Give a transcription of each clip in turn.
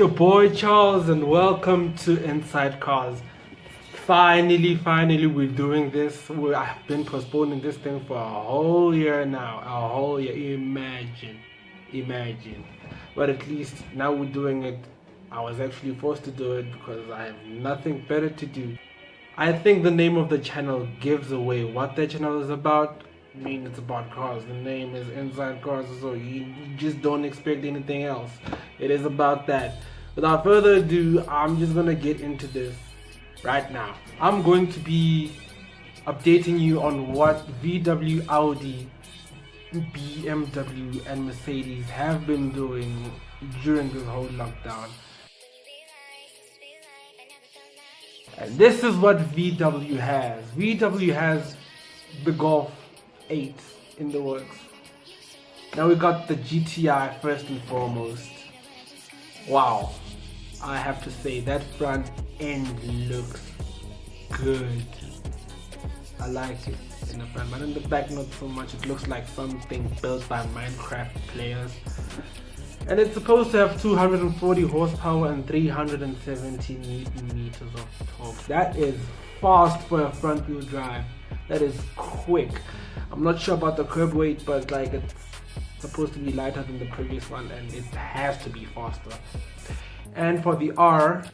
your boy Charles, and welcome to Inside Cars. Finally, we're doing this. I've been postponing this thing for a whole year now. A whole year. Imagine. But at least now we're doing it. I was actually forced to do it because I have nothing better to do. I think the name of the channel gives away what the channel is about. I mean, it's about cars. The name is Inside Cars, so you just don't expect anything else. It is about that. Without further ado, I'm just gonna get into this right now. I'm going to be updating you on what VW, Audi, BMW, and Mercedes have been doing during this whole lockdown. And this is what VW has. VW has the Golf 8 in the works. Now we got the GTI first and foremost. Wow, I have to say that front end looks good. I like it in the front, but in the back not so much. It looks like something built by Minecraft players. And it's supposed to have 240 horsepower and 370 Newton meters of torque. That is fast for a front wheel drive. That is quick. I'm not sure about the curb weight, but like it's supposed to be lighter than the previous one, and it has to be faster. And for the R,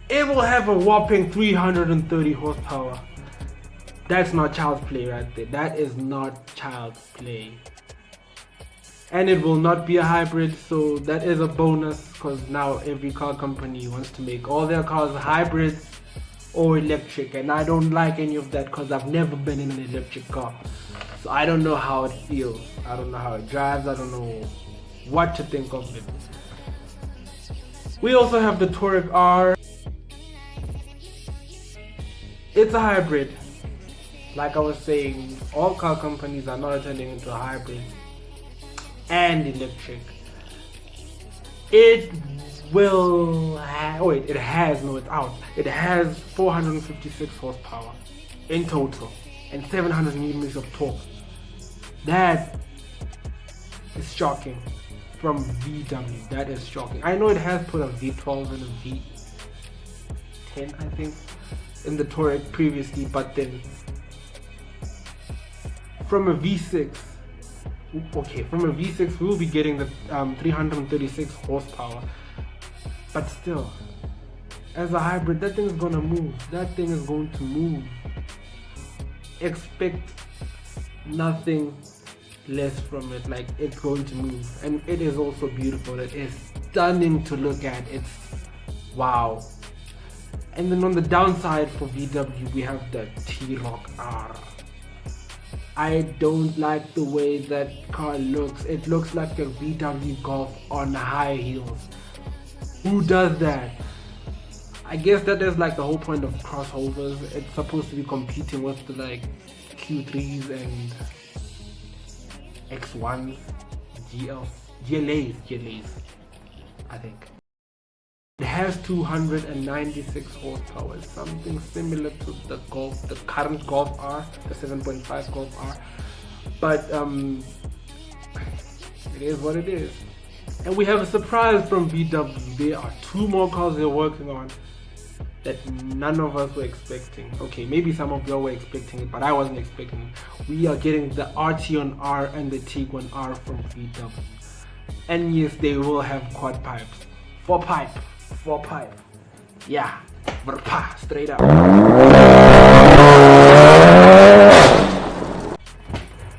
it will have a whopping 330 horsepower. That's not child's play right there. That is not child's play. And it will not be a hybrid, so that is a bonus, because now every car company wants to make all their cars hybrids or electric, and I don't like any of that because I've never been in an electric car. So I don't know how it feels. I don't know how it drives. I don't know what to think of it. We also have the Touareg R. It's a hybrid. Like I was saying, all car companies are now turning into hybrids and electric. It will it has 456 horsepower in total and 700 newtons of torque. That is shocking from VW. That is shocking. I know it has put a V12 and a V10, I think, in the Touareg previously, but then from a V6, we will be getting the 336 horsepower. But still, as a hybrid, that thing is gonna move. That thing is going to move. Expect nothing less from it. Like, it's going to move, and it is also beautiful. It is stunning to look at. It's wow. And then on the downside for VW, we have the T-Roc R. I don't like the way that car looks. It looks like a VW Golf on high heels. Who does that? I guess that is like the whole point of crossovers. It's supposed to be competing with the like Q3s and X1s, GLAs, I think. It has 296 horsepower, something similar to the Golf, the current Golf R, the 7.5 Golf R. But it is what it is. And we have a surprise from VW. There are two more cars they're working on that none of us were expecting. Okay, maybe some of y'all were expecting it, but I wasn't expecting it. We are getting the Arteon R and the Tiguan R from VW. And yes, they will have quad pipes. Four pipe. Yeah, straight up.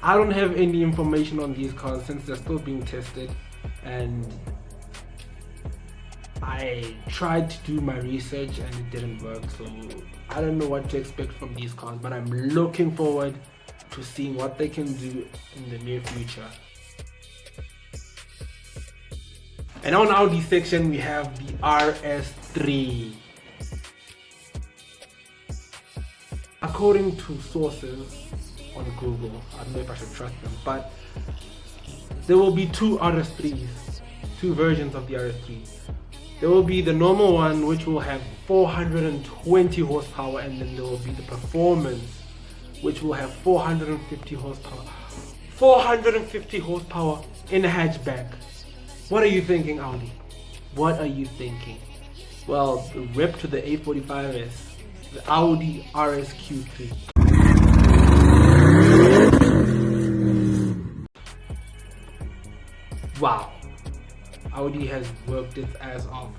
I don't have any information on these cars since they're still being tested, and I tried to do my research and it didn't work, so I don't know what to expect from these cars, but I'm looking forward to seeing what they can do in the near future. And on Audi section, we have the RS3. According to sources on Google, I don't know if I should trust them, but there will be two RS3s, two versions of the RS3. There will be the normal one, which will have 420 horsepower, and then there will be the performance, which will have 450 horsepower. 450 horsepower in a hatchback. What are you thinking, Audi? What are you thinking? Well, rip to the A45S, the Audi RS-Q3. Wow, Audi has worked its ass off.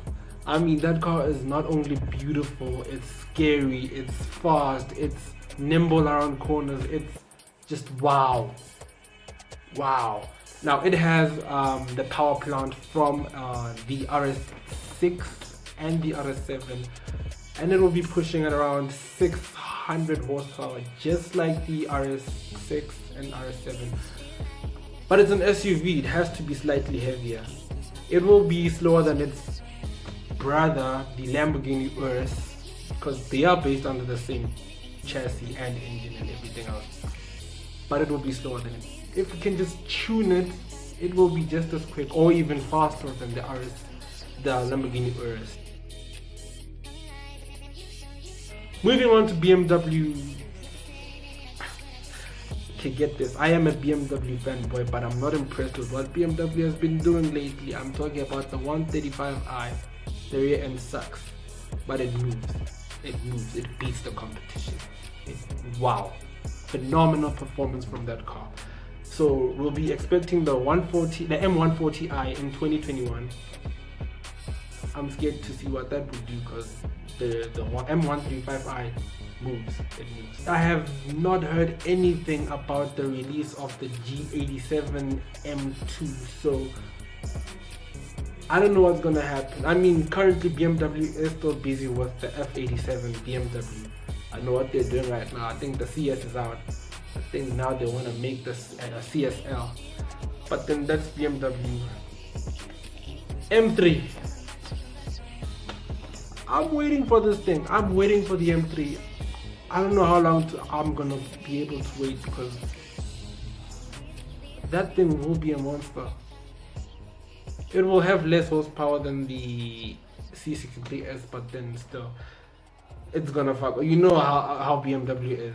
I mean, that car is not only beautiful, it's scary, it's fast, it's nimble around corners, it's just wow. Wow. Now it has the power plant from the RS6 and the RS7, and it will be pushing at around 600 horsepower, just like the RS6 and RS7. But it's an SUV, it has to be slightly heavier. It will be slower than its brother, the Lamborghini Urus, because they are based under the same chassis and engine and everything else. But it will be slower than it. If we can just tune it, it will be just as quick or even faster than the Lamborghini Urus. Moving on to BMW. Okay, get this. I am a BMW fanboy, but I'm not impressed with what BMW has been doing lately. I'm talking about the 135i. The rear end sucks, but it moves. It moves. It beats the competition. Wow. Phenomenal performance from that car. So we'll be expecting the M140i in 2021. I'm scared to see what that would do because the M135i moves. It moves. I have not heard anything about the release of the G87 M2, so I don't know what's gonna happen. I mean, currently BMW is still busy with the F87 BMW. I know what they're doing right now. I think the CS is out. I think now they want to make this a CSL. But then that's BMW. M3. I'm waiting for this thing. I'm waiting for the M3. I don't know how long I'm gonna be able to wait because that thing will be a monster. It will have less horsepower than the C63S, but then still, it's gonna fuck. You know how BMW is.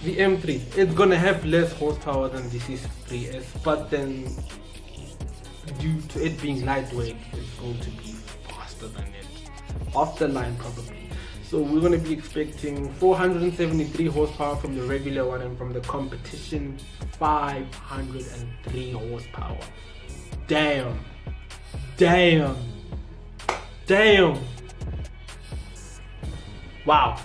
The M3, it's gonna have less horsepower than the C63S, but then due to it being lightweight, it's going to be faster than it. Off the line probably. So we're going to be expecting 473 horsepower from the regular one, and from the competition 503 horsepower. Damn. Damn. Damn. Wow.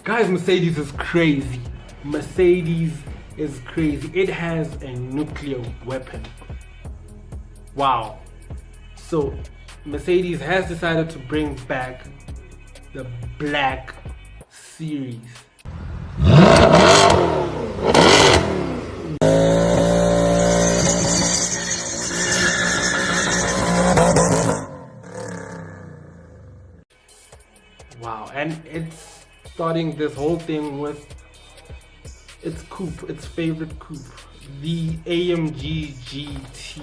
Guys, Mercedes is crazy. Mercedes is crazy. It has a nuclear weapon. Wow. So Mercedes has decided to bring back the Black Series. Wow, and it's starting this whole thing with its coupe, its favorite coupe, the AMG GT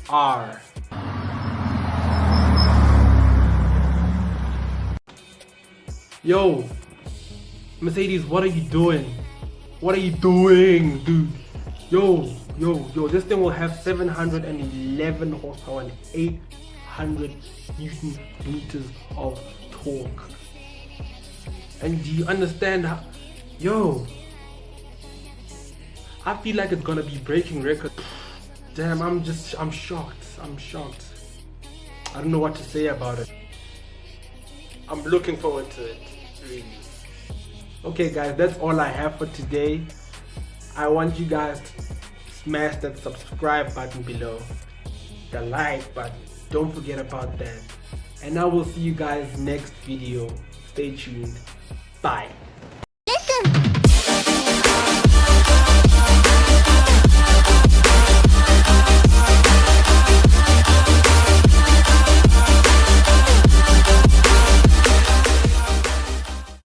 R. Yo, Mercedes, what are you doing? What are you doing, dude? Yo, this thing will have 711 horsepower and 800 Newton meters of torque. And do you understand how, yo, I feel like it's gonna be breaking records. Damn, I'm shocked. I don't know what to say about it. I'm looking forward to it, really. Okay guys, that's all I have for today. I want you guys to smash that subscribe button below, the like button, don't forget about that. And I will see you guys next video. Stay tuned. Bye.